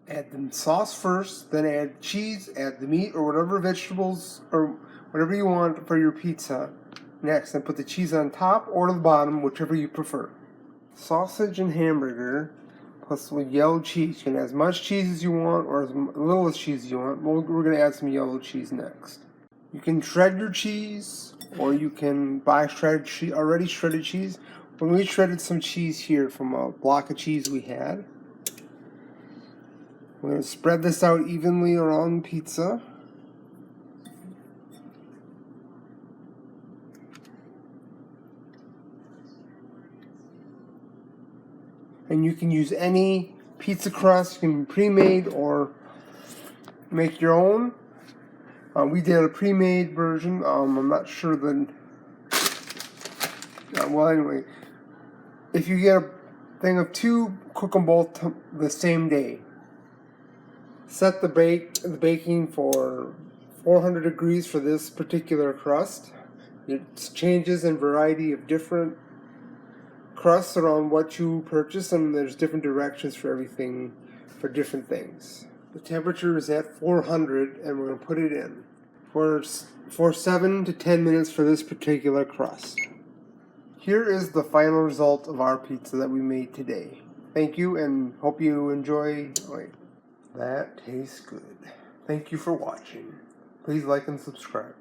Add the sauce first, then add cheese, add the meat or whatever vegetables or whatever you want for your pizza next, and put the cheese on top or the bottom, whichever you prefer. Sausage and hamburger plus with yellow cheese. You can add as much cheese as you want or as little as cheese as you want. We're going to add some yellow cheese next. You can shred your cheese, or you can buy already shredded cheese. When we shredded some cheese here from a block of cheese we had, we're going to spread this out evenly around the pizza. And you can use any pizza crust. You can be pre-made or make your own. We did a pre-made version. I'm not sure that. Well, anyway, if you get a thing of two, cook them both the same day. Set the baking for 400 degrees for this particular crust. It changes in variety of different crusts around what you purchase, and there's different directions for everything for different things. The temperature is at 400, and we're going to put it in for 7 to 10 minutes for this particular crust. Here is the final result of our pizza that we made today. Thank you, and hope you enjoy. That tastes good. Thank you for watching. Please like and subscribe.